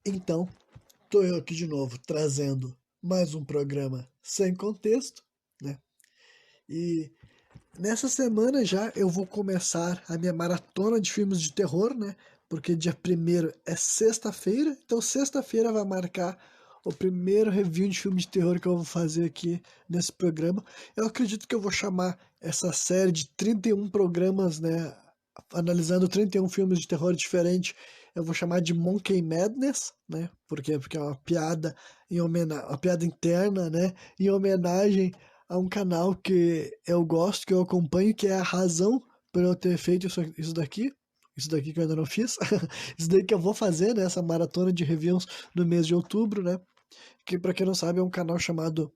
Então, tô eu aqui de novo trazendo mais um programa sem contexto, né? E nessa semana já eu vou começar a minha maratona de filmes de terror, né? Porque dia primeiro é sexta-feira, então sexta-feira vai marcar o primeiro review de filme de terror que eu vou fazer aqui nesse programa. Eu acredito que eu vou chamar essa série de 31 programas, né? Analisando 31 filmes de terror diferentes, eu vou chamar de Monkey Madness, né? Por quê? Porque é uma piada uma piada interna, né? Em homenagem a um canal que eu gosto, que eu acompanho, que é a razão por eu ter feito isso daqui. Isso daqui que eu ainda não fiz. Isso daí que eu vou fazer, né? Essa maratona de reviews no mês de outubro, né? Que pra quem não sabe é um canal chamado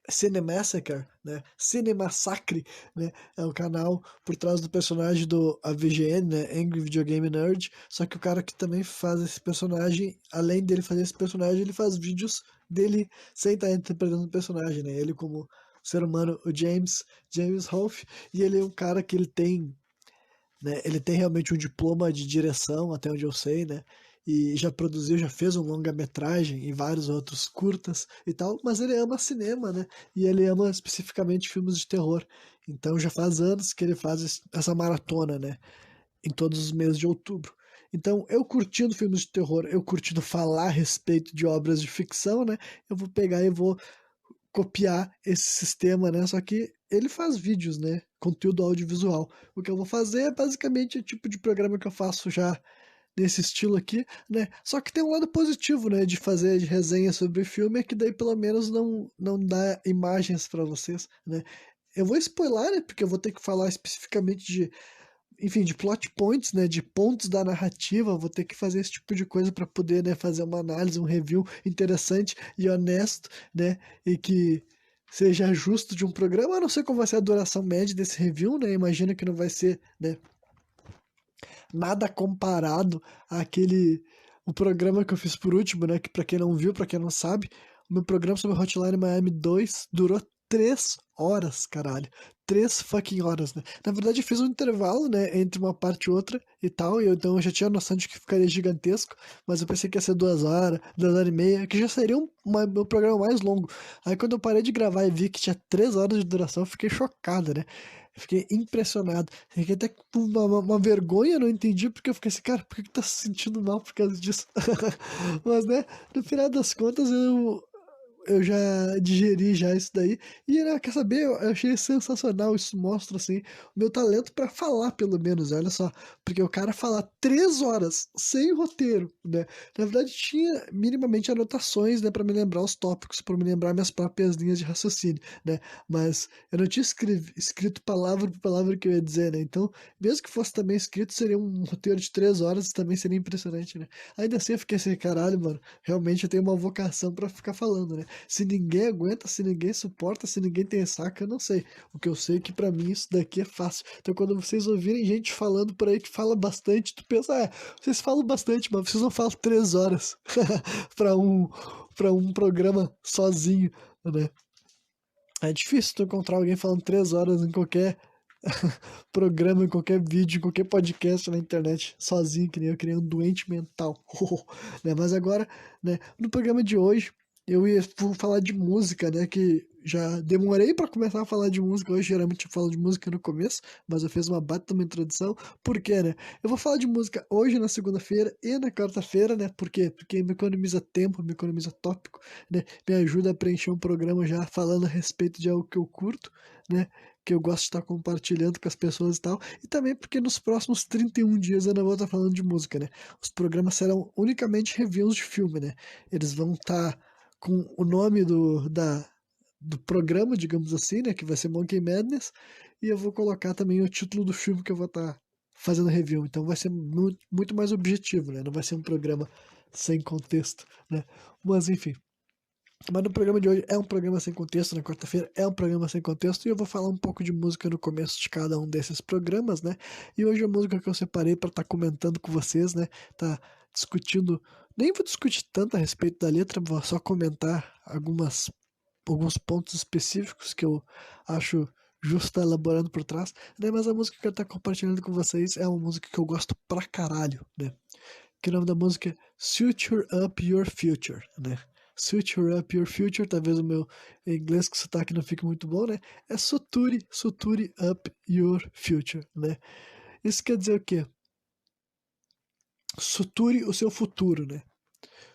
Cinemassacre, né? Cinemassacre, né? É o canal por trás do personagem do AVGN, né? Angry Video Game Nerd. Só que o cara que também faz esse personagem, além dele fazer esse personagem, ele faz vídeos dele sem estar interpretando o personagem, né? Ele como ser humano, o James Rolfe, e ele é um cara que ele tem, né? Ele tem realmente um diploma de direção, até onde eu sei, né? E já produziu, já fez um longa-metragem e vários outros curtas e tal, mas ele ama cinema, né? E ele ama especificamente filmes de terror. Então já faz anos que ele faz essa maratona, né? Em todos os meses de outubro. Então, eu curtindo filmes de terror, eu curtindo falar a respeito de obras de ficção, né? Eu vou pegar e vou copiar esse sistema, né? Só que ele faz vídeos, né? Conteúdo audiovisual. O que eu vou fazer é basicamente o tipo de programa que eu faço já nesse estilo aqui, né? Só que tem um lado positivo, né? De fazer de resenha sobre filme, é que daí pelo menos não dá imagens para vocês, né? Eu vou spoiler, né? Porque eu vou ter que falar especificamente de, enfim, de plot points, né, de pontos da narrativa, vou ter que fazer esse tipo de coisa para poder, né, fazer uma análise, um review interessante e honesto, né, e que seja justo de um programa. Eu não sei qual vai ser a duração média desse review, né, imagino que não vai ser, né, nada comparado àquele, o programa que eu fiz por último, né, que para quem não viu, para quem não sabe, o meu programa sobre Hotline Miami 2 durou 3 horas, caralho. 3 fucking horas, né? Na verdade, eu fiz um intervalo, né, entre uma parte e outra e tal, então eu já tinha noção de que ficaria gigantesco, mas eu pensei que ia ser 2 horas, 2 horas e meia, que já seria meu programa mais longo. Aí quando eu parei de gravar e vi que tinha 3 horas de duração, eu fiquei chocado, né? Eu fiquei impressionado. Fiquei até com uma vergonha, não entendi, porque eu fiquei assim, cara, por que tá se sentindo mal por causa disso? Mas, né, no final das contas, eu já digeri já isso daí. E, né, quer saber? Eu achei sensacional. Isso mostra, assim, o meu talento pra falar, pelo menos. Olha só. Porque o cara falar 3 horas sem roteiro, né? Na verdade, tinha minimamente anotações, né, pra me lembrar os tópicos, pra me lembrar minhas próprias linhas de raciocínio, né? Mas eu não tinha escrito palavra por palavra o que eu ia dizer, né? Então, mesmo que fosse também escrito, seria um roteiro de 3 horas, também seria impressionante, né? Ainda assim, eu fiquei assim, caralho, mano. Realmente eu tenho uma vocação pra ficar falando, né? Se ninguém aguenta, se ninguém suporta, se ninguém tem saco, eu não sei. O que eu sei é que pra mim isso daqui é fácil. Então quando vocês ouvirem gente falando por aí que fala bastante, tu pensa, vocês falam bastante, mas vocês não falam 3 horas pra um programa sozinho, né? É difícil tu encontrar alguém falando 3 horas em qualquer programa, em qualquer vídeo, em qualquer podcast na internet, sozinho, que nem um doente mental. Né? Mas agora, né, no programa de hoje, vou falar de música, né? Que já demorei para começar a falar de música. Hoje geralmente eu falo de música no começo, mas eu fiz uma baita uma introdução. Por quê, né? Eu vou falar de música hoje na segunda-feira e na quarta-feira, né? Por quê? Porque me economiza tempo, me economiza tópico, né? Me ajuda a preencher um programa já falando a respeito de algo que eu curto, né? Que eu gosto de estar compartilhando com as pessoas e tal, e também porque nos próximos 31 dias eu não vou estar falando de música, né? Os programas serão unicamente reviews de filme, né? Eles vão estar com o nome do programa, digamos assim, né? Que vai ser Monkey Madness, e eu vou colocar também o título do filme que eu vou estar fazendo review, então vai ser muito, muito mais objetivo, né? Não vai ser um programa sem contexto, né? Mas enfim. Mas no programa de hoje é um programa sem contexto, na quarta-feira é um programa sem contexto, e eu vou falar um pouco de música no começo de cada um desses programas, né? E hoje a música que eu separei para estar comentando com vocês, né? Tá discutindo, nem vou discutir tanto a respeito da letra, vou só comentar alguns pontos específicos que eu acho justo estar elaborando por trás, né? Mas a música que eu quero estar compartilhando com vocês é uma música que eu gosto pra caralho, né? que o nome da música é Suture Up Your Future, né? Suture Up Your Future, talvez o meu inglês com sotaque não fique muito bom, né? É suture up your future, né? Isso quer dizer o quê? Suture o seu futuro, né?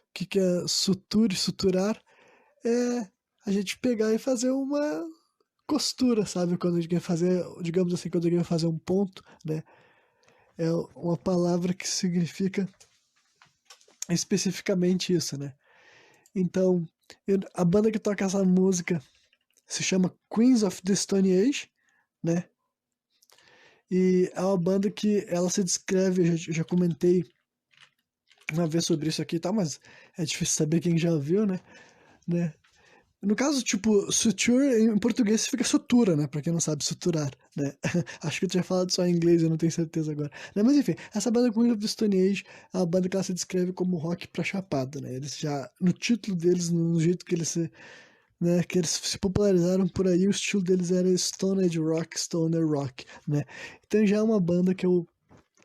O que é suturar? É a gente pegar e fazer uma costura, sabe? Quando a gente quer fazer, digamos assim, quando a gente quer fazer um ponto, né? É uma palavra que significa especificamente isso, né? Então, a banda que toca essa música se chama Queens of the Stone Age, né? E é uma banda que ela se descreve, eu já comentei uma vez sobre isso aqui e tal, mas é difícil saber quem já ouviu, né? No caso, tipo, suture em português fica sutura, né? Pra quem não sabe, suturar, né? Acho que eu tinha falado só em inglês, eu não tenho certeza agora. Né? Mas enfim, essa banda Queen of the Stone Age é uma banda que ela se descreve como rock pra chapada, né? Eles já, no título deles, no jeito que eles se, né, que eles se popularizaram por aí, o estilo deles era Stone Age Rock, Stoner Rock, né? Então já é uma banda que eu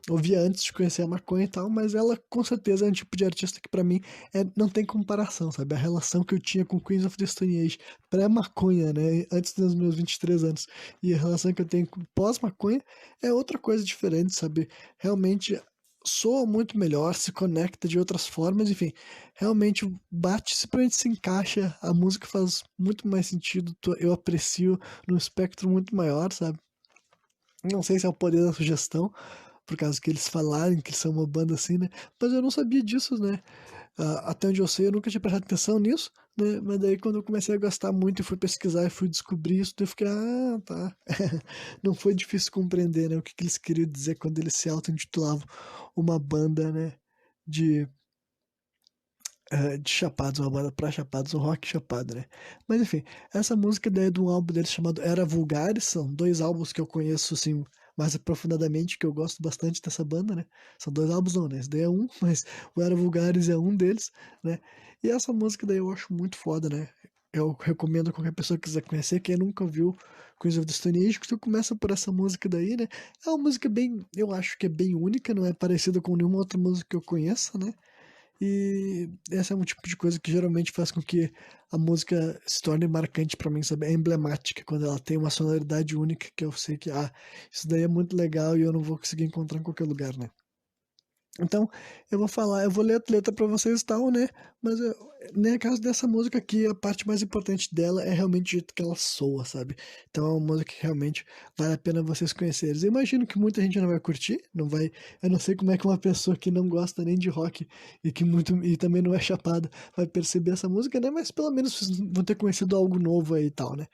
ouvia antes de conhecer a maconha e tal, mas ela com certeza é um tipo de artista que pra mim não tem comparação, sabe? A relação que eu tinha com Queens of the Stone Age pré-maconha, né? Antes dos meus 23 anos, e a relação que eu tenho com pós-maconha é outra coisa diferente, sabe? Realmente soa muito melhor, se conecta de outras formas, enfim, realmente bate, simplesmente se encaixa, a música faz muito mais sentido, eu aprecio num espectro muito maior, sabe? Não sei se é o poder da sugestão, por causa que eles falarem que eles são uma banda assim, né? Mas eu não sabia disso, né? Até onde eu sei, eu nunca tinha prestado atenção nisso, né? Mas daí quando eu comecei a gostar muito e fui pesquisar e fui descobrir isso, daí eu fiquei, tá. Não foi difícil compreender, né? O que, que eles queriam dizer quando eles se auto-intitulavam uma banda, né? De, de chapados, uma banda pra chapados, um rock chapado, né? Mas enfim, essa música daí é de um álbum deles chamado Era Vulgaris, são dois álbuns que eu conheço, assim, mais aprofundadamente, que eu gosto bastante dessa banda, né? São dois álbuns não, né? Esse daí é um, mas o Era Vulgaris é um deles, né? E essa música daí eu acho muito foda, né? Eu recomendo a qualquer pessoa que quiser conhecer, quem nunca viu Queens of the Stone Age, que tu começa por essa música daí, né? É uma música bem, eu acho que é bem única, não é parecida com nenhuma outra música que eu conheça, né? E essa é um tipo de coisa que geralmente faz com que a música se torne marcante pra mim, sabe? É emblemática, quando ela tem uma sonoridade única que eu sei que, isso daí é muito legal e eu não vou conseguir encontrar em qualquer lugar, né? Então, eu vou ler a letra pra vocês e tal, né? Mas, no caso dessa música aqui, a parte mais importante dela é realmente o jeito que ela soa, sabe? Então é uma música que realmente vale a pena vocês conhecerem. Eu imagino que muita gente não vai curtir, não vai. Eu não sei como é que uma pessoa que não gosta nem de rock e também não é chapada vai perceber essa música, né? Mas pelo menos vocês vão ter conhecido algo novo aí e tal, né?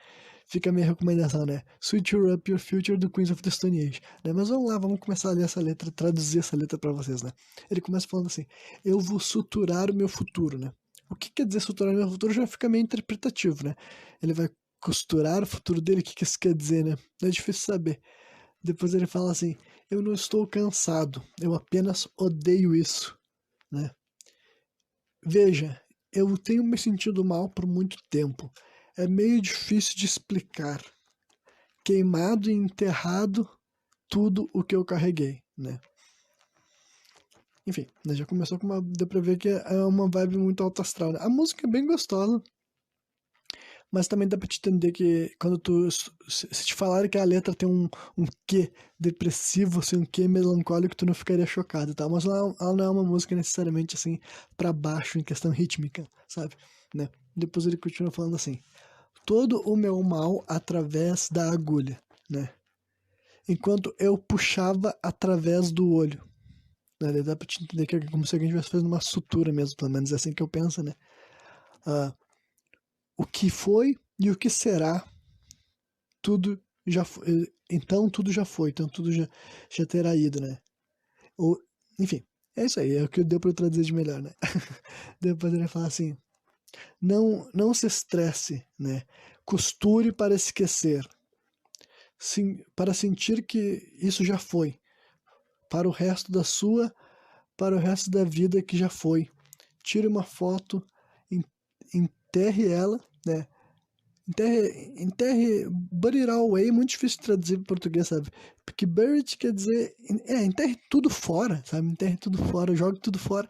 Fica a minha recomendação, né? Sweet You Up Your Future do Queens of the Stone Age, né? Mas vamos lá, vamos começar a ler essa letra, traduzir essa letra pra vocês, né? Ele começa falando assim: eu vou suturar o meu futuro, né? O que quer dizer suturar o meu futuro já fica meio interpretativo, né? Ele vai costurar o futuro dele, o que que isso quer dizer, né? É difícil saber. Depois ele fala assim: eu não estou cansado, eu apenas odeio isso, né? Veja, eu tenho me sentido mal por muito tempo. É meio difícil de explicar. Queimado e enterrado tudo o que eu carreguei, né? Enfim, né, já começou com uma. Deu pra ver que é uma vibe muito alto astral, né? A música é bem gostosa, mas também dá pra te entender que quando tu. Se te falarem que a letra tem um quê depressivo, assim, um quê melancólico, tu não ficaria chocado e tal. Mas ela não é uma música necessariamente assim, pra baixo em questão rítmica, sabe? Né? Depois ele continua falando assim: todo o meu mal através da agulha, né? Enquanto eu puxava através do olho. Né? Dá pra te entender que é como se alguém estivesse fazendo uma sutura mesmo, pelo menos é assim que eu penso, né? Ah, o que foi e o que será, tudo já foi. Então tudo já foi, então tudo já terá ido, né? Ou, enfim, é isso aí, é o que deu pra eu traduzir de melhor, né? Depois ele fala assim: não se estresse, né? Costure para esquecer, sim, para sentir que isso já foi, para o resto da sua, para o resto da vida que já foi. Tire uma foto, enterre ela, né? Bury it all away é muito difícil de traduzir para português, sabe? Porque bury it quer dizer, enterre tudo fora, sabe? Enterre tudo fora, jogue tudo fora.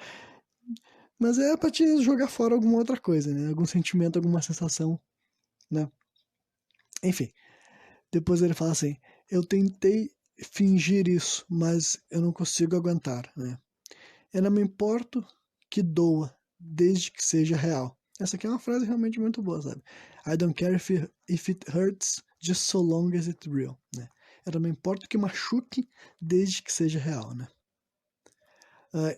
Mas é pra te jogar fora alguma outra coisa, né? Algum sentimento, alguma sensação, né? Enfim, depois ele fala assim, eu tentei fingir isso, mas eu não consigo aguentar, né? Eu não me importo que doa, desde que seja real. Essa aqui é uma frase realmente muito boa, sabe? I don't care if it hurts, just so long as it's real, né? Eu não me importo que machuque, desde que seja real, né?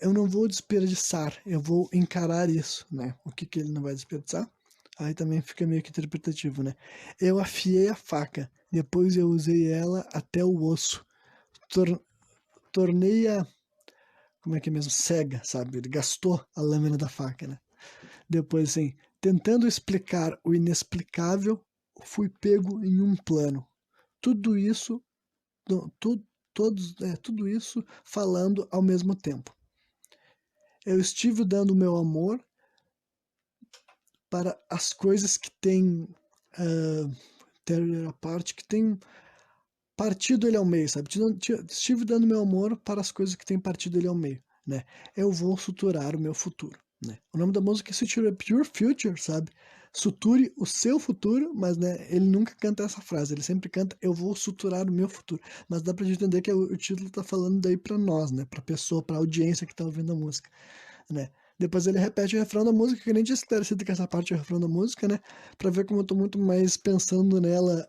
Eu não vou desperdiçar, eu vou encarar isso, né? O que ele não vai desperdiçar? Aí também fica meio que interpretativo, né? Eu afiei a faca, depois eu usei ela até o osso. Tornei-a, como é que é mesmo? Cega, sabe? Ele gastou a lâmina da faca, né? Depois, assim, tentando explicar o inexplicável, fui pego em um plano. Tudo isso, tudo isso falando ao mesmo tempo. Eu estive dando meu amor para as coisas que têm a parte que tem partido ele ao meio, sabe? Estive dando meu amor para as coisas que têm partido ele ao meio, né? Eu vou suturar o meu futuro, né? O nome da música é Suture Pure Future, sabe? Suture o seu futuro, mas né, ele nunca canta essa frase, ele sempre canta eu vou suturar o meu futuro. Mas dá pra gente entender que o título tá falando daí pra nós, né? Pra pessoa, pra audiência que tá ouvindo a música, né? Depois ele repete o refrão da música, que eu nem tinha esclarecido que essa parte é o refrão da música, né? Pra ver como eu tô muito mais pensando nela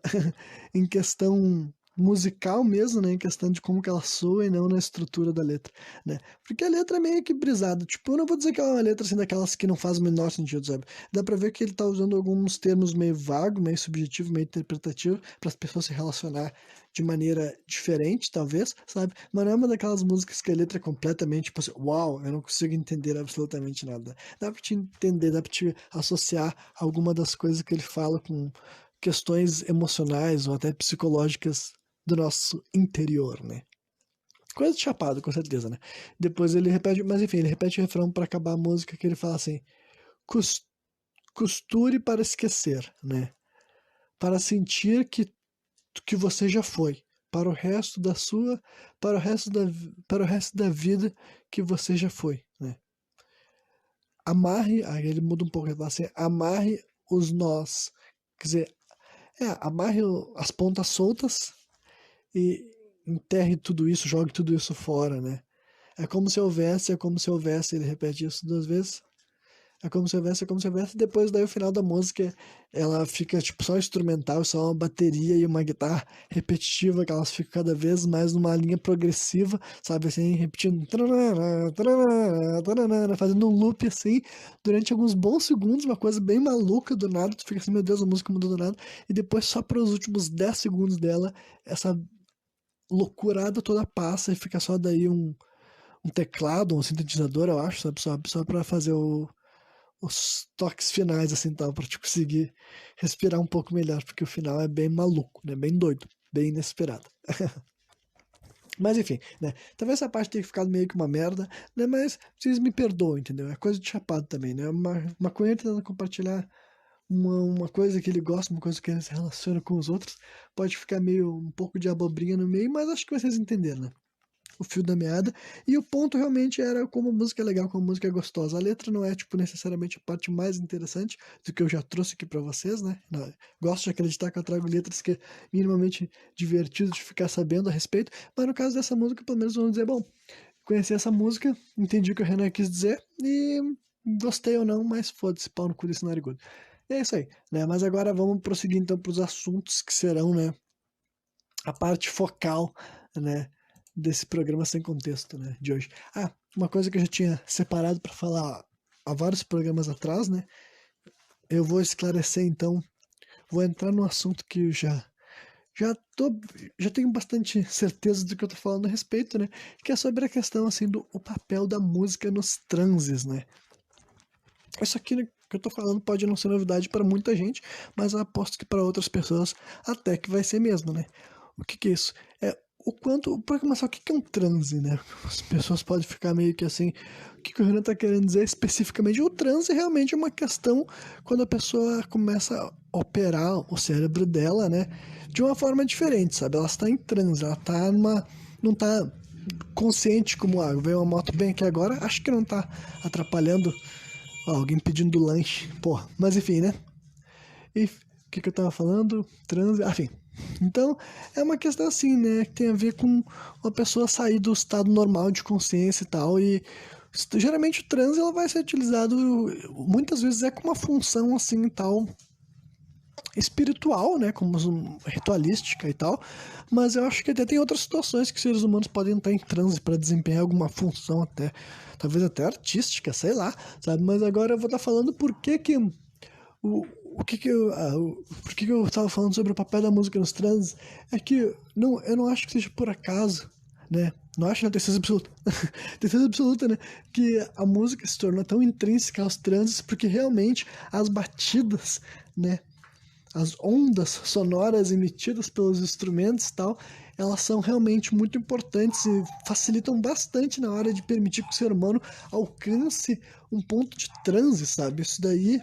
em questão musical mesmo, né? Em questão de como que ela soa e não na estrutura da letra, né? Porque a letra é meio que brisada. Tipo, eu não vou dizer que é uma letra assim daquelas que não faz o menor sentido, sabe? Dá pra ver que ele tá usando alguns termos meio vago, meio subjetivo, meio interpretativo para as pessoas se relacionar de maneira diferente, talvez, sabe? Mas não é uma daquelas músicas que a letra é completamente, tipo assim, uau, eu não consigo entender absolutamente nada. Dá pra te entender, dá pra te associar alguma das coisas que ele fala com questões emocionais ou até psicológicas do nosso interior, né? Coisa de chapado, com certeza, né? Depois ele repete, mas enfim, ele repete o refrão para acabar a música que ele fala assim: costure para esquecer, né? Para sentir que você já foi, para o resto da sua, para o resto da vida que você já foi, né? Amarre, aí ele muda um pouco, ele fala assim, amarre os nós, quer dizer, amarre as pontas soltas e enterre tudo isso, jogue tudo isso fora, né? É como se houvesse, ele repete isso 2 vezes. É como se houvesse, depois daí o final da música ela fica tipo só instrumental, só uma bateria e uma guitarra repetitiva, que elas ficam cada vez mais numa linha progressiva, sabe assim, repetindo, tarará, tarará, tarará, fazendo um loop assim, durante alguns bons segundos, uma coisa bem maluca do nada, tu fica assim, meu Deus, a música mudou do nada, e depois só para os últimos 10 segundos dela, essa loucurada toda passa e fica só daí um teclado, um sintetizador, eu acho, sabe, só para fazer os toques finais, assim, tal, pra te conseguir respirar um pouco melhor, porque o final é bem maluco, né? Bem doido, bem inesperado. Mas enfim, né? Talvez essa parte tenha ficado meio que uma merda, né? Mas vocês me perdoam, entendeu? É coisa de chapado também, né? Uma coisa tentando compartilhar uma coisa que ele gosta, uma coisa que ele se relaciona com os outros, pode ficar meio um pouco de abobrinha no meio, mas acho que vocês entenderam, né? O fio da meada. E o ponto realmente era como a música é legal, como a música é gostosa. A letra não é, tipo, necessariamente a parte mais interessante do que eu já trouxe aqui pra vocês, né? Não, gosto de acreditar que eu trago letras que é minimamente divertido de ficar sabendo a respeito, mas no caso dessa música, pelo menos vamos dizer, bom, conheci essa música, entendi o que o Renan quis dizer e gostei ou não, mas foda-se, pau no cu desse narigudo. E é isso aí, né? Mas agora vamos prosseguir então para os assuntos que serão, né, a parte focal, né, desse programa sem contexto, né, de hoje. Ah, uma coisa que eu já tinha separado para falar há vários programas atrás, né? Eu vou esclarecer então, vou entrar num assunto que eu já tô, já tenho bastante certeza do que eu tô falando a respeito, né? Que é sobre a questão assim do o papel da música nos transes, né? Isso aqui que eu tô falando pode não ser novidade para muita gente, mas eu aposto que para outras pessoas até que vai ser mesmo, né? O que que é isso? É o quanto, para começar, o que que é um transe, né? As pessoas podem ficar meio que assim, o que que o Renan tá querendo dizer especificamente? O transe realmente é uma questão quando a pessoa começa a operar o cérebro dela, né? De uma forma diferente, sabe? Ela está em transe, ela tá não tá consciente como, veio uma moto bem aqui agora, acho que não tá atrapalhando. Ó, alguém pedindo lanche, porra, mas enfim, né? E o que eu tava falando? Transe, enfim. Então, é uma questão assim, né? Que tem a ver com uma pessoa sair do estado normal de consciência e tal. E geralmente o transe ela vai ser utilizado, muitas vezes é com uma função assim e tal, espiritual, né? Como ritualística e tal. Mas eu acho que até tem outras situações que seres humanos podem estar em transe para desempenhar alguma função até, talvez até artística, sei lá, sabe? Mas agora eu vou estar falando por que que o que que eu, por que que eu estava falando sobre o papel da música nos transes é que não, eu não acho que seja por acaso, né? Não acho, na ter certeza absoluta, ter certeza absoluta, né? Que a música se tornou tão intrínseca aos transes porque realmente as batidas, né? As ondas sonoras emitidas pelos instrumentos e tal, elas são realmente muito importantes e facilitam bastante na hora de permitir que o ser humano alcance um ponto de transe, sabe? Isso daí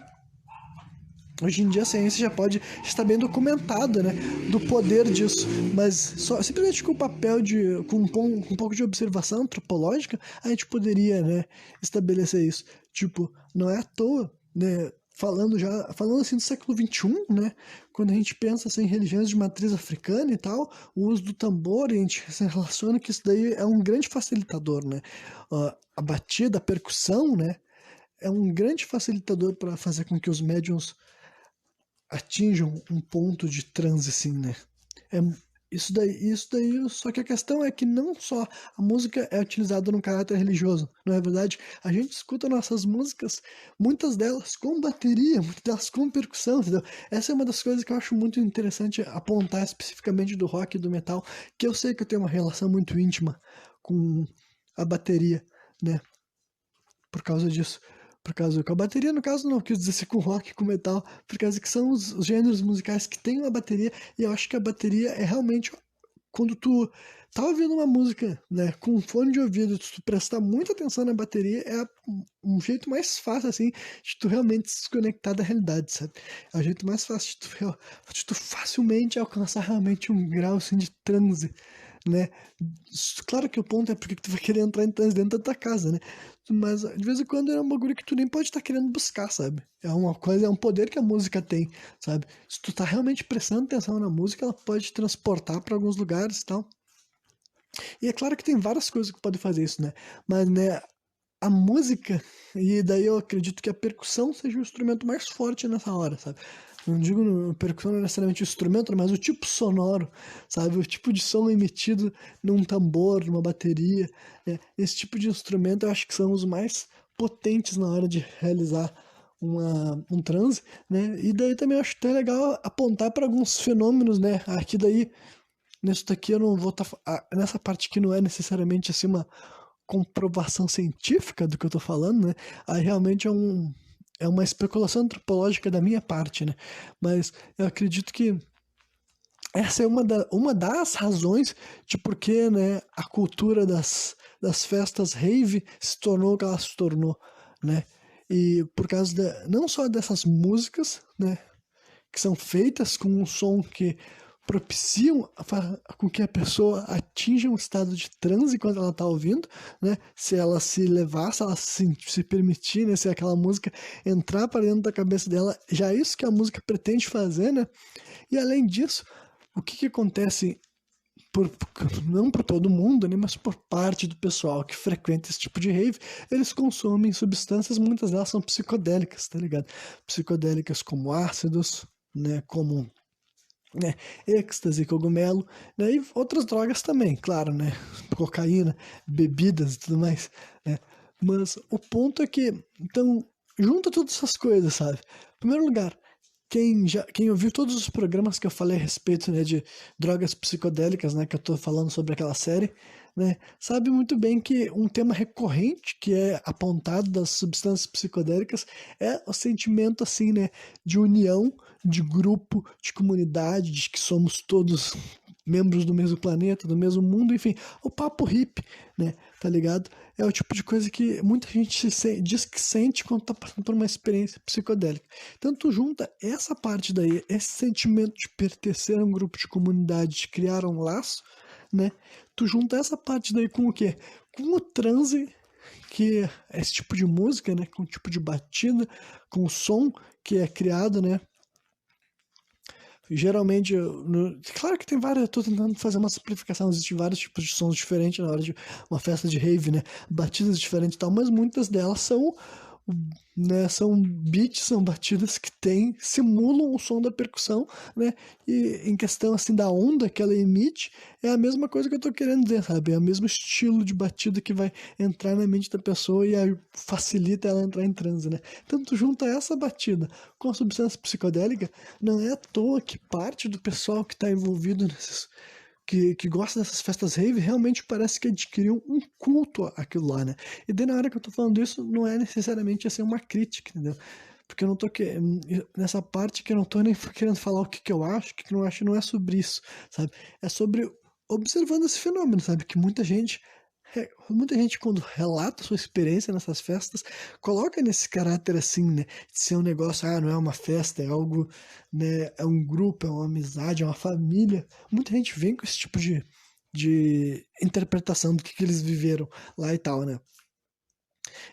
hoje em dia a ciência já pode estar bem documentado, né, do poder disso, mas só simplesmente com o papel de com um pouco de observação antropológica a gente poderia, né, estabelecer isso. Tipo, não é à toa, né, falando assim do século XXI, né, quando a gente pensa assim, em religiões de matriz africana e tal, o uso do tambor, a gente se relaciona que isso daí é um grande facilitador, né, a batida, a percussão, né, é um grande facilitador para fazer com que os médiums atinjam um ponto de transe, assim, né? É isso daí, só que a questão é que não só a música é utilizada no caráter religioso, não é verdade? A gente escuta nossas músicas, muitas delas com bateria, muitas delas com percussão, entendeu? Essa é uma das coisas que eu acho muito interessante apontar especificamente do rock e do metal, que eu sei que eu tenho uma relação muito íntima com a bateria, né? Por causa disso. Por causa que a bateria, no caso, não quis dizer se com rock, com metal, por causa que são os gêneros musicais que tem uma bateria, e eu acho que a bateria é realmente quando tu tá ouvindo uma música, né, com um fone de ouvido, tu prestar muita atenção na bateria, é um jeito mais fácil, assim, de tu realmente se desconectar da realidade, sabe? É o jeito mais fácil de tu facilmente alcançar realmente um grau, assim, de transe, né? Claro que o ponto é porque tu vai querer entrar em transe dentro da tua casa, né? Mas de vez em quando é um bagulho que tu nem pode estar querendo buscar, sabe? É uma coisa, é um poder que a música tem, sabe? Se tu tá realmente prestando atenção na música, ela pode te transportar para alguns lugares e tal. E é claro que tem várias coisas que podem fazer isso, né? Mas, né, a música, e daí eu acredito que a percussão seja o instrumento mais forte nessa hora, sabe? Não digo percussão não é necessariamente o instrumento, mas o tipo sonoro, sabe? O tipo de som emitido num tambor, numa bateria, né? Esse tipo de instrumento eu acho que são os mais potentes na hora de realizar um transe, né? E daí também eu acho até legal apontar para alguns fenômenos, né? Aqui daí, nisso daqui eu não vou estar... nessa parte que não é necessariamente assim uma comprovação científica do que eu tô falando, né? Aí realmente é uma especulação antropológica da minha parte, né? Mas eu acredito que essa é uma das razões de por que, né, a cultura das festas rave se tornou o que ela se tornou, né? E por causa não só dessas músicas, né, que são feitas com um som que propiciam com que a pessoa atinja um estado de transe quando ela está ouvindo, né? Se ela se levar, se ela se permitir, né? Se aquela música entrar para dentro da cabeça dela, já é isso que a música pretende fazer, né? E além disso, o que que acontece por, não por todo mundo, né, mas por parte do pessoal que frequenta esse tipo de rave, eles consomem substâncias, muitas delas são psicodélicas, tá ligado? Psicodélicas como ácidos, né, como, né, êxtase, cogumelo, né, e outras drogas também, claro, né, cocaína, bebidas e tudo mais, né, mas o ponto é que, então, junta todas essas coisas, sabe? Em primeiro lugar, quem ouviu todos os programas que eu falei a respeito, né, de drogas psicodélicas, né, que eu tô falando sobre aquela série, né, sabe muito bem que um tema recorrente que é apontado das substâncias psicodélicas é o sentimento, assim, né, de união, de grupo, de comunidade, de que somos todos membros do mesmo planeta, do mesmo mundo, enfim, o papo hippie, né, tá ligado? É o tipo de coisa que muita gente diz que sente quando tá passando por uma experiência psicodélica. Então tu junta essa parte daí, esse sentimento de pertencer a um grupo de comunidade, de criar um laço, né? Tu junta essa parte daí com o quê? Com o transe, que é esse tipo de música, né? Com o tipo de batida, com o som que é criado, né? Geralmente, claro que tem várias, eu tô tentando fazer uma simplificação, existem vários tipos de sons diferentes na hora de uma festa de rave, né? Batidas diferentes e tal, mas muitas delas são, né, são beats, são batidas que simulam o som da percussão, né? E em questão, assim, da onda que ela emite, é a mesma coisa que eu tô querendo dizer, sabe? É o mesmo estilo de batida que vai entrar na mente da pessoa e aí facilita ela entrar em transe, né? Então, tu junta essa batida com a substância psicodélica, não é à toa que parte do pessoal que está envolvido nesses, que gosta dessas festas rave, realmente parece que adquiriu um culto àquilo lá, né? E daí na hora que eu tô falando isso, não é necessariamente assim uma crítica, entendeu? Porque eu não tô nessa parte que eu não tô nem querendo falar o que que eu acho, o que que eu não acho, não é sobre isso, sabe? É sobre observando esse fenômeno, sabe? Que muita gente quando relata sua experiência nessas festas, coloca nesse caráter assim, né? De ser um negócio, não é uma festa, é algo, né? É um grupo, é uma amizade, é uma família. Muita gente vem com esse tipo de interpretação do que eles viveram lá e tal, né?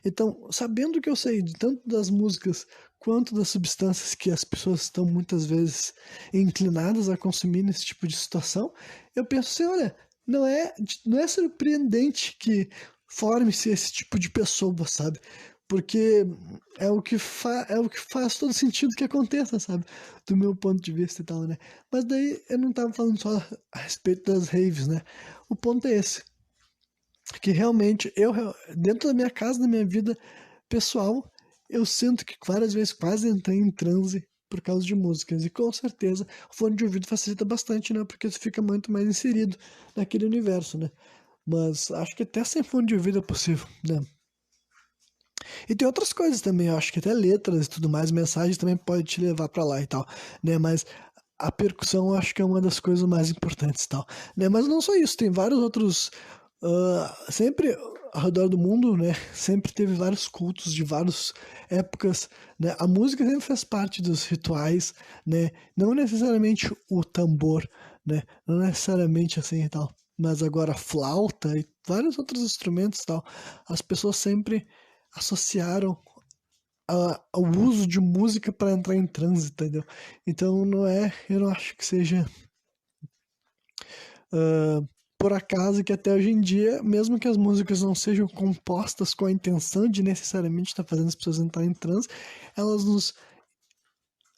Então, sabendo que eu sei de tanto das músicas quanto das substâncias que as pessoas estão muitas vezes inclinadas a consumir nesse tipo de situação, eu penso assim, olha, não é surpreendente que forme-se esse tipo de pessoa, sabe? Porque é o que faz todo sentido que aconteça, sabe? Do meu ponto de vista e tal, né? Mas daí eu não tava falando só a respeito das raves, né? O ponto é esse que realmente dentro da minha casa, da minha vida pessoal, eu sinto que várias vezes quase entrei em transe por causa de músicas. E com certeza o fone de ouvido facilita bastante, né? Porque você fica muito mais inserido naquele universo, né? Mas acho que até sem fone de ouvido é possível, né? E tem outras coisas também, eu acho que até letras e tudo mais, mensagens também pode te levar pra lá e tal, né? Mas a percussão eu acho que é uma das coisas mais importantes e tal, né? Mas não só isso, tem vários outros sempre ao redor do mundo, né? Sempre teve vários cultos de várias épocas, né? A música sempre faz parte dos rituais, né? Não necessariamente o tambor, né? Não necessariamente assim e tal. Mas agora a flauta e vários outros instrumentos e tal, as pessoas sempre associaram ao uso de música para entrar em transe, entendeu? Então eu não acho que seja ah, por acaso que até hoje em dia, mesmo que as músicas não sejam compostas com a intenção de necessariamente estar fazendo as pessoas entrarem em transe, elas nos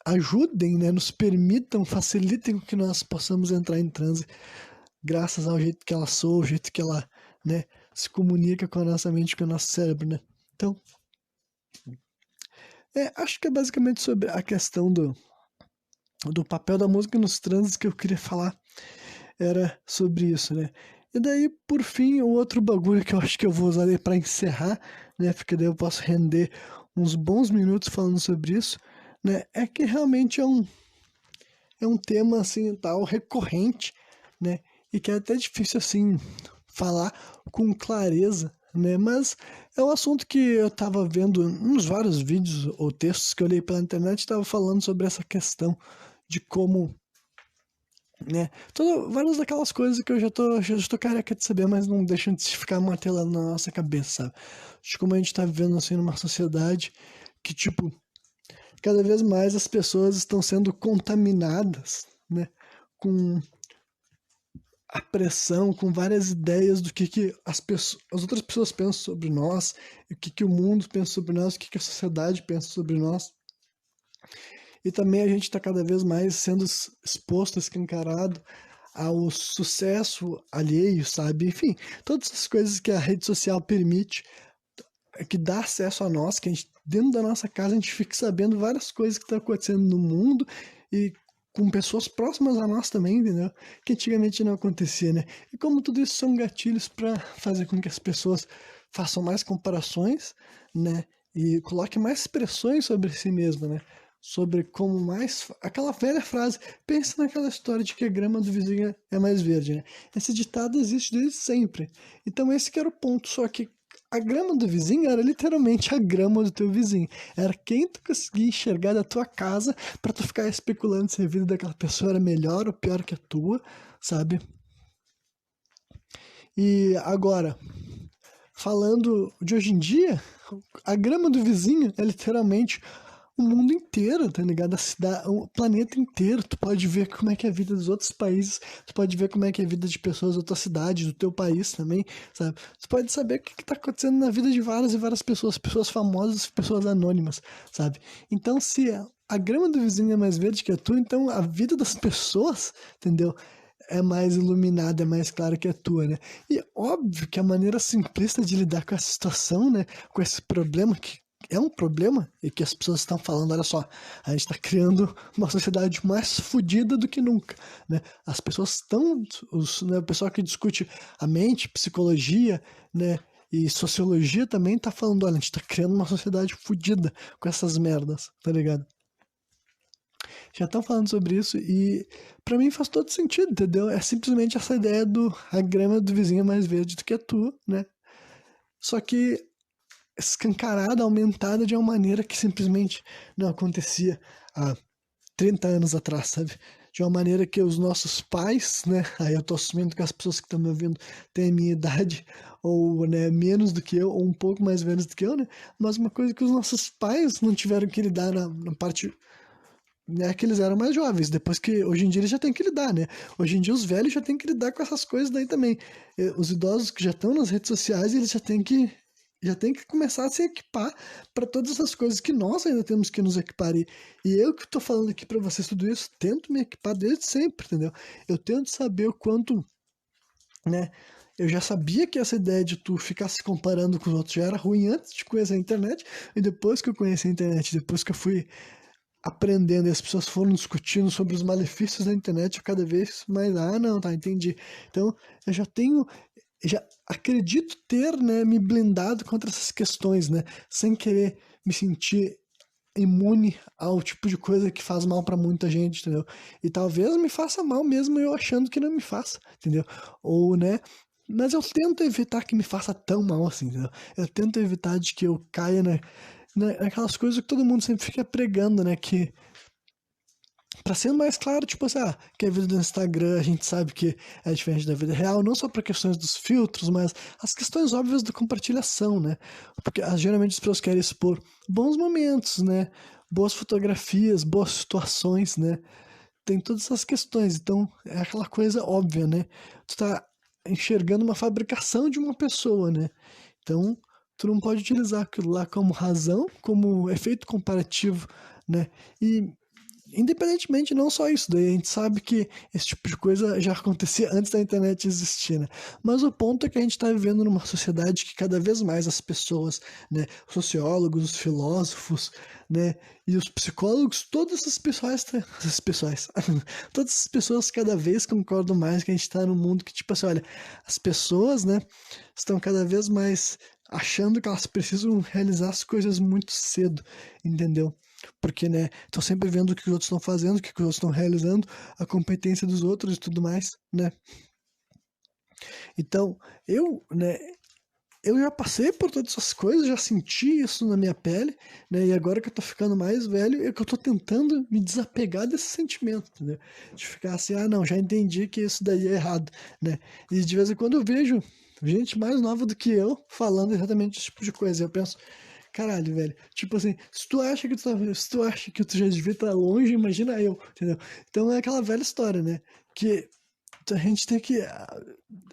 ajudem, né, nos permitam, facilitem que nós possamos entrar em transe, graças ao jeito que ela soa, o jeito que ela, né, se comunica com a nossa mente, com o nosso cérebro, né? Então, acho que é basicamente sobre a questão do papel da música nos transes que eu queria falar era sobre isso, né? E daí, por fim, o outro bagulho que eu acho que eu vou usar aí pra encerrar, né? Porque daí eu posso render uns bons minutos falando sobre isso, né? É que realmente é um tema, assim, tal, recorrente, né? E que é até difícil, assim, falar com clareza, né? Mas é um assunto que eu tava vendo uns vários vídeos ou textos que eu olhei pela internet, tava falando sobre essa questão de como, né? Várias daquelas coisas que eu já estou careca de saber, mas não deixam de ficar martelando na nossa cabeça, sabe? De como a gente tá vivendo assim numa sociedade que, tipo, cada vez mais as pessoas estão sendo contaminadas, né? Com a pressão, com várias ideias do que as outras pessoas pensam sobre nós, e o que o mundo pensa sobre nós, o que a sociedade pensa sobre nós. E também a gente está cada vez mais sendo exposto, escancarado ao sucesso alheio, sabe? Enfim, todas as coisas que a rede social permite, que dá acesso a nós, que a gente, dentro da nossa casa, a gente fica sabendo várias coisas que estão acontecendo no mundo e com pessoas próximas a nós também, entendeu? Que antigamente não acontecia, né? E como tudo isso são gatilhos para fazer com que as pessoas façam mais comparações, né? E coloquem mais pressões sobre si mesmas, né? sobre como mais. Aquela velha frase, pensa naquela história de que a grama do vizinho é mais verde, né? Esse ditado existe desde sempre. Então esse que era o ponto, só que a grama do vizinho era literalmente a grama do teu vizinho. Era quem tu conseguia enxergar da tua casa pra tu ficar especulando se a vida daquela pessoa era melhor ou pior que a tua, sabe? E agora, falando de hoje em dia, a grama do vizinho é literalmente o mundo inteiro, tá ligado? A cidade, o planeta inteiro. Tu pode ver como é que é a vida dos outros países, tu pode ver como é que é a vida de pessoas da tua cidade, do teu país também, sabe? Tu pode saber o que que tá acontecendo na vida de várias e várias pessoas, pessoas famosas, pessoas anônimas, sabe? Então, se a grama do vizinho é mais verde que a tua, então a vida das pessoas, entendeu? É mais iluminada, é mais clara que a tua, né? E óbvio que a maneira simplista de lidar com essa situação, né? Com esse problema que é um problema e que as pessoas estão falando, olha só, a gente está criando uma sociedade mais fodida do que nunca, né? As pessoas estão, né, o pessoal que discute a mente, psicologia, né, e sociologia também tá falando, olha, a gente tá criando uma sociedade fodida com essas merdas, tá ligado? Já estão falando sobre isso e pra mim faz todo sentido, entendeu? É simplesmente essa ideia do a grama do vizinho é mais verde do que a tua, né? Só que escancarada, aumentada de uma maneira que simplesmente não acontecia há 30 anos atrás, sabe? De uma maneira que os nossos pais, né? Aí eu tô assumindo que as pessoas que estão me ouvindo têm a minha idade, ou né, menos do que eu, ou um pouco mais velhos do que eu, né? Mas uma coisa que os nossos pais não tiveram que lidar na parte né, que eles eram mais jovens, depois que hoje em dia eles já têm que lidar, né? Hoje em dia os velhos já têm que lidar com essas coisas daí também. Os idosos que já estão nas redes sociais, eles já têm que começar a se equipar para todas essas coisas que nós ainda temos que nos equipar. E eu que estou falando aqui para vocês tudo isso, tento me equipar desde sempre, entendeu? Eu tento saber o quanto, né? Eu já sabia que essa ideia de tu ficar se comparando com os outros já era ruim antes de conhecer a internet, e depois que eu conheci a internet, depois que eu fui aprendendo e as pessoas foram discutindo sobre os malefícios da internet cada vez mais. Ah, não, tá, entendi. Então, eu já acredito ter, né, me blindado contra essas questões, né, sem querer me sentir imune ao tipo de coisa que faz mal pra muita gente, entendeu? E talvez me faça mal mesmo eu achando que não me faça, entendeu? Ou, né, mas eu tento evitar que me faça tão mal assim, entendeu? Eu tento evitar de que eu caia naquelas coisas que todo mundo sempre fica pregando, né? Que, pra ser mais claro, tipo assim, que a vida do Instagram a gente sabe que é diferente da vida real, não só por questões dos filtros, mas as questões óbvias da compartilhação, né? Porque geralmente as pessoas querem expor bons momentos, né? Boas fotografias, boas situações, né? Tem todas essas questões, então é aquela coisa óbvia, né? Tu tá enxergando uma fabricação de uma pessoa, né? Então, tu não pode utilizar aquilo lá como razão, como efeito comparativo, né? E independentemente, não só isso, daí a gente sabe que esse tipo de coisa já acontecia antes da internet existir, né? Mas o ponto é que a gente está vivendo numa sociedade que cada vez mais as pessoas, né, os sociólogos, os filósofos, né, e os psicólogos, todas essas pessoas, essas pessoas, todas essas pessoas cada vez concordam mais que a gente está num mundo que, tipo assim, olha, as pessoas, né, estão cada vez mais achando que elas precisam realizar as coisas muito cedo, entendeu? Porque, né, estão sempre vendo o que os outros estão fazendo, o que os outros estão realizando, a competência dos outros e tudo mais, né? Então, né, eu já passei por todas essas coisas, já senti isso na minha pele, né? E agora que eu tô ficando mais velho, é que eu tô tentando me desapegar desse sentimento, né? De ficar assim, ah, não, já entendi que isso daí é errado, né? E de vez em quando eu vejo gente mais nova do que eu falando exatamente esse tipo de coisa. Eu penso, caralho, velho. Tipo assim, se tu acha que tu já devia estar longe, imagina eu, entendeu? Então é aquela velha história, né? Que a gente tem que.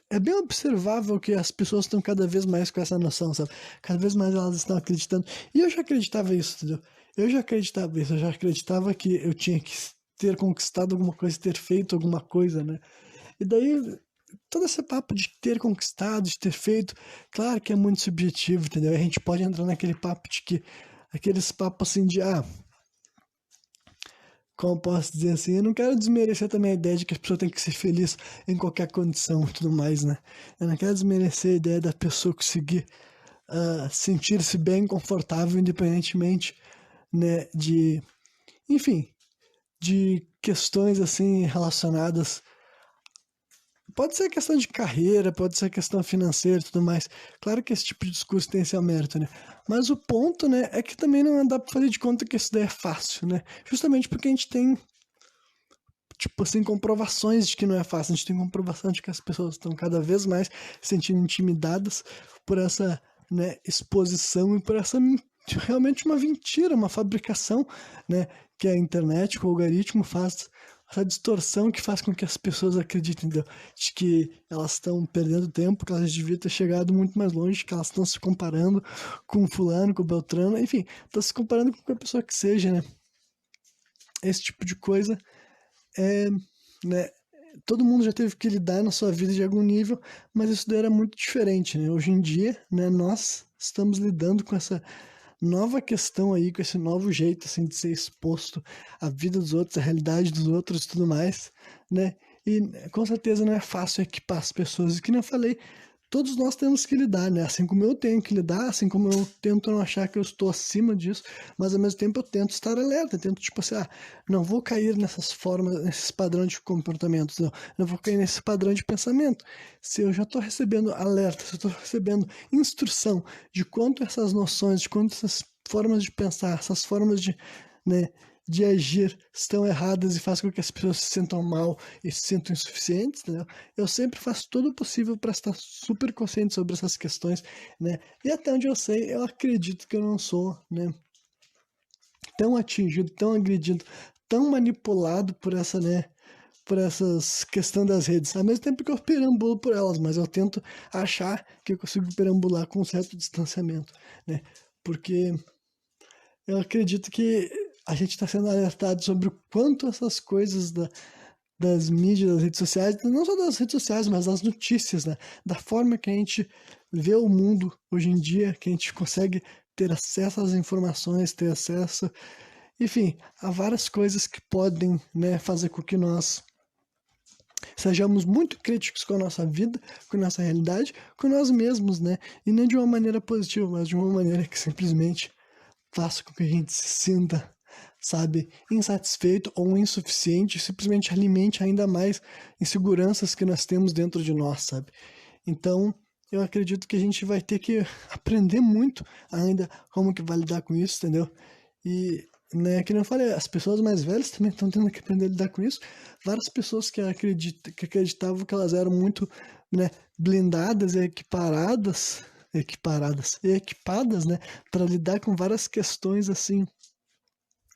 É bem observável que as pessoas estão cada vez mais com essa noção, sabe? Cada vez mais elas estão acreditando. E eu já acreditava isso, entendeu? Eu já acreditava isso, eu já acreditava que eu tinha que ter conquistado alguma coisa, ter feito alguma coisa, né? E daí, todo esse papo de ter conquistado, de ter feito, claro que é muito subjetivo, entendeu? A gente pode entrar naquele papo de que, aqueles papos assim de, como posso dizer assim, eu não quero desmerecer também a ideia de que a pessoa tem que ser feliz em qualquer condição e tudo mais, né? Eu não quero desmerecer a ideia da pessoa conseguir sentir-se bem, confortável, independentemente, né, de enfim, de questões assim relacionadas. Pode ser questão de carreira, pode ser questão financeira e tudo mais. Claro que esse tipo de discurso tem seu mérito, né? Mas o ponto, né, é que também não dá pra fazer de conta que isso daí é fácil, né? Justamente porque a gente tem, tipo assim, comprovações de que não é fácil. A gente tem comprovação de que as pessoas estão cada vez mais se sentindo intimidadas por essa, né, exposição e por essa realmente uma mentira, uma fabricação, né, que a internet, que o algoritmo faz, essa distorção que faz com que as pessoas acreditem, entendeu? De que elas estão perdendo tempo, que elas deviam ter chegado muito mais longe, que elas estão se comparando com fulano, com Beltrano, enfim, estão se comparando com qualquer pessoa que seja, né? Esse tipo de coisa é, né, todo mundo já teve que lidar na sua vida de algum nível, mas isso daí era muito diferente, né? Hoje em dia, né, nós estamos lidando com essa nova questão aí, com esse novo jeito, assim, de ser exposto à vida dos outros, à realidade dos outros e tudo mais, né? E com certeza não é fácil equipar as pessoas, e que nem eu falei, todos nós temos que lidar, né? Assim como eu tenho que lidar, assim como eu tento não achar que eu estou acima disso, mas ao mesmo tempo eu tento estar alerta, tento tipo assim, não vou cair nessas formas, nesses padrões de comportamentos, não vou cair nesse padrão de pensamento. Se eu já estou recebendo alerta, se eu estou recebendo instrução de quanto essas noções, de quanto essas formas de pensar, essas formas de, né, de agir estão erradas e faz com que as pessoas se sintam mal e se sintam insuficientes, entendeu? Eu sempre faço todo o possível para estar super consciente sobre essas questões, né? E até onde eu sei, eu acredito que eu não sou, né, tão atingido, tão agredido, tão manipulado por essa, né, por essas questões das redes, ao mesmo tempo que eu perambulo por elas, mas eu tento achar que eu consigo perambular com um certo distanciamento, né? Porque eu acredito que a gente está sendo alertado sobre o quanto essas coisas das mídias, das redes sociais, não só das redes sociais, mas das notícias, né? Da forma que a gente vê o mundo hoje em dia, que a gente consegue ter acesso às informações, ter acesso, enfim, a várias coisas que podem, né, fazer com que nós sejamos muito críticos com a nossa vida, com a nossa realidade, com nós mesmos, né? E não de uma maneira positiva, mas de uma maneira que simplesmente faça com que a gente se sinta, sabe, insatisfeito ou insuficiente, simplesmente alimente ainda mais inseguranças que nós temos dentro de nós, sabe? Então, eu acredito que a gente vai ter que aprender muito ainda como que vai lidar com isso, entendeu? E, né, que nem eu falei, as pessoas mais velhas também estão tendo que aprender a lidar com isso. Várias pessoas que acreditavam que elas eram muito, né, blindadas e equipadas, né, para lidar com várias questões assim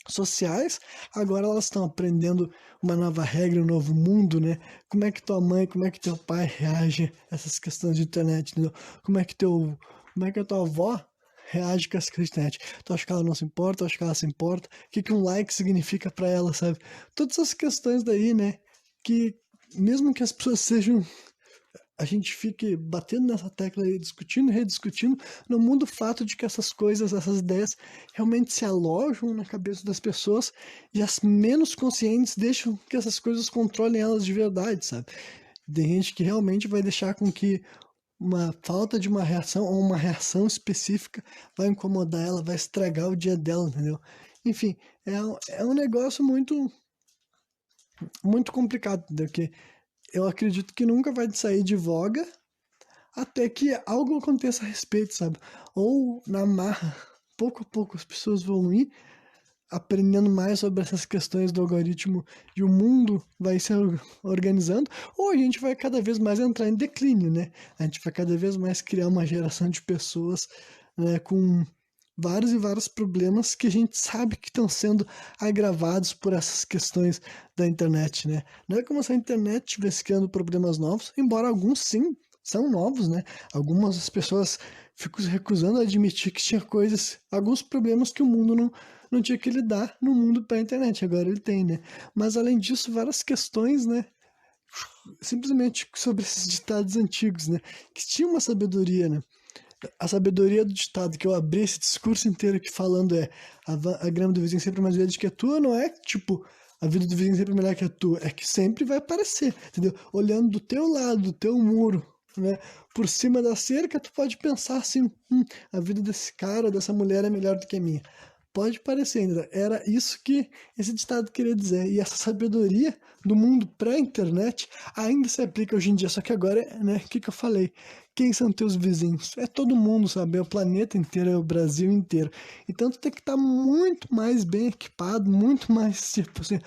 sociais, agora elas estão aprendendo uma nova regra, um novo mundo, né? Como é que tua mãe, como é que teu pai reage a essas questões de internet, entendeu? Como é que a tua avó reage com essa questão de internet? Tu acha que ela não se importa? Tu acha que ela se importa? O que que um like significa para ela, sabe? Todas essas questões daí, né? Que mesmo que as pessoas sejam, a gente fique batendo nessa tecla e discutindo e rediscutindo, não muda o fato de que essas coisas, essas ideias realmente se alojam na cabeça das pessoas e as menos conscientes deixam que essas coisas controlem elas de verdade, sabe? Tem gente que realmente vai deixar com que uma falta de uma reação ou uma reação específica vai incomodar ela, vai estragar o dia dela, entendeu? Enfim, é um negócio muito, muito complicado, entendeu? Que eu acredito que nunca vai sair de voga até que algo aconteça a respeito, sabe? Ou na marra, pouco a pouco as pessoas vão ir aprendendo mais sobre essas questões do algoritmo e o mundo vai se organizando, ou a gente vai cada vez mais entrar em declínio, né? A gente vai cada vez mais criar uma geração de pessoas, né, com vários e vários problemas que a gente sabe que estão sendo agravados por essas questões da internet, né? Não é como se a internet estivesse criando problemas novos, embora alguns sim são novos, né? Algumas das pessoas ficam se recusando a admitir que tinha coisas, alguns problemas que o mundo não tinha que lidar no mundo para a internet, agora ele tem, né? Mas além disso, várias questões, né? Simplesmente sobre esses ditados antigos, né? Que tinham uma sabedoria, né? A sabedoria do ditado que eu abri esse discurso inteiro aqui falando é a grama do vizinho sempre é mais verde que a tua, não é tipo a vida do vizinho sempre é melhor que a tua, é que sempre vai aparecer, entendeu? Olhando do teu lado, do teu muro, né? Por cima da cerca, tu pode pensar assim, a vida desse cara, dessa mulher é melhor do que a minha. Pode parecer, entendeu? Era isso que esse ditado queria dizer. E essa sabedoria do mundo pré-internet ainda se aplica hoje em dia. Só que agora, né, o que eu falei? Quem são teus vizinhos? É todo mundo, sabe? É o planeta inteiro, é o Brasil inteiro. Então tu tem que estar muito mais bem equipado, muito mais, tipo assim,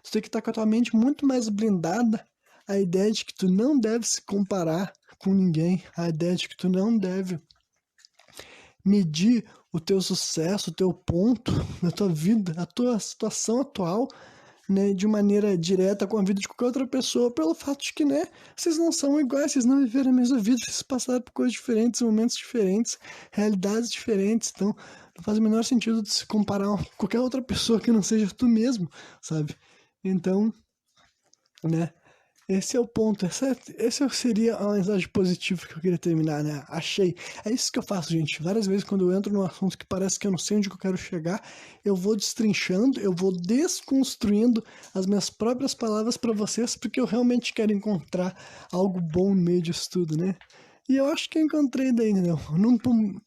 tu tem que estar com a tua mente muito mais blindada. A ideia de que tu não deve se comparar com ninguém, a ideia de que tu não deve medir o teu sucesso, o teu ponto na tua vida, a tua situação atual, né, de maneira direta com a vida de qualquer outra pessoa, pelo fato de que, né, vocês não são iguais, vocês não viveram a mesma vida, vocês passaram por coisas diferentes, momentos diferentes, realidades diferentes, então não faz o menor sentido de se comparar com qualquer outra pessoa que não seja tu mesmo, sabe? Então, né, esse é o ponto, esse seria a mensagem positiva que eu queria terminar, né? Achei. É isso que eu faço, gente. Várias vezes quando eu entro num assunto que parece que eu não sei onde eu quero chegar, eu vou destrinchando, eu vou desconstruindo as minhas próprias palavras para vocês, porque eu realmente quero encontrar algo bom no meio disso tudo, né? E eu acho que eu encontrei daí, entendeu?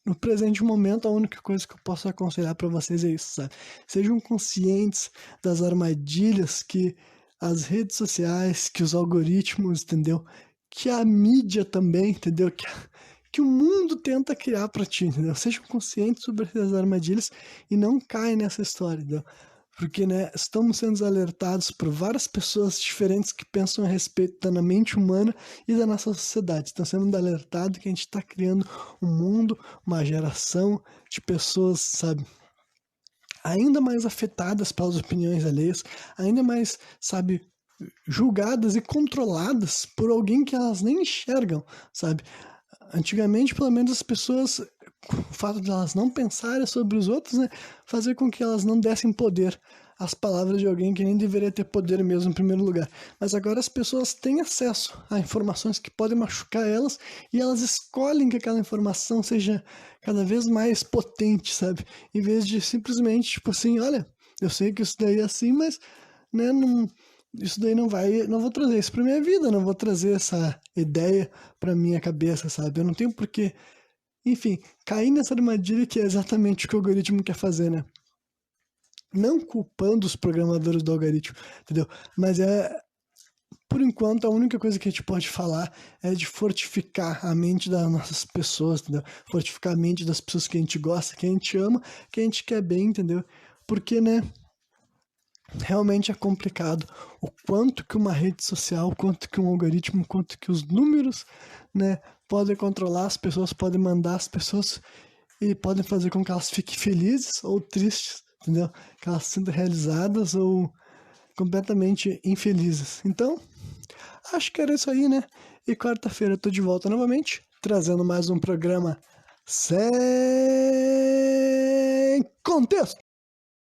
No presente momento, a única coisa que eu posso aconselhar para vocês é isso, sabe? Sejam conscientes das armadilhas que as redes sociais, que os algoritmos, entendeu? Que a mídia também, entendeu? Que o mundo tenta criar para ti, entendeu? Sejam conscientes sobre essas armadilhas e não caem nessa história, entendeu? Porque, né, estamos sendo alertados por várias pessoas diferentes que pensam a respeito da mente humana e da nossa sociedade. Estão sendo alertados que a gente está criando um mundo, uma geração de pessoas, sabe, ainda mais afetadas pelas opiniões alheias, ainda mais, sabe, julgadas e controladas por alguém que elas nem enxergam, sabe? Antigamente, pelo menos, as pessoas, o fato de elas não pensarem sobre os outros, né, fazer com que elas não dessem poder às palavras de alguém que nem deveria ter poder mesmo em primeiro lugar. Mas agora as pessoas têm acesso a informações que podem machucar elas e elas escolhem que aquela informação seja cada vez mais potente, sabe? Em vez de simplesmente, tipo assim, olha, eu sei que isso daí é assim, mas, né, não, isso daí não vou trazer isso pra minha vida, não vou trazer essa ideia pra minha cabeça, sabe? Eu não tenho porquê, enfim, cair nessa armadilha que é exatamente o que o algoritmo quer fazer, né? Não culpando os programadores do algoritmo, entendeu? Mas por enquanto, a única coisa que a gente pode falar é de fortificar a mente das nossas pessoas, entendeu? Fortificar a mente das pessoas que a gente gosta, que a gente ama, que a gente quer bem, entendeu? Porque, né, realmente é complicado o quanto que uma rede social, o quanto que um algoritmo, o quanto que os números, né, podem controlar as pessoas, podem mandar as pessoas e podem fazer com que elas fiquem felizes ou tristes, entendeu? Que elas se sintam realizadas ou completamente infelizes. Então, acho que era isso aí, né? E quarta-feira eu tô de volta novamente, trazendo mais um programa sem contexto.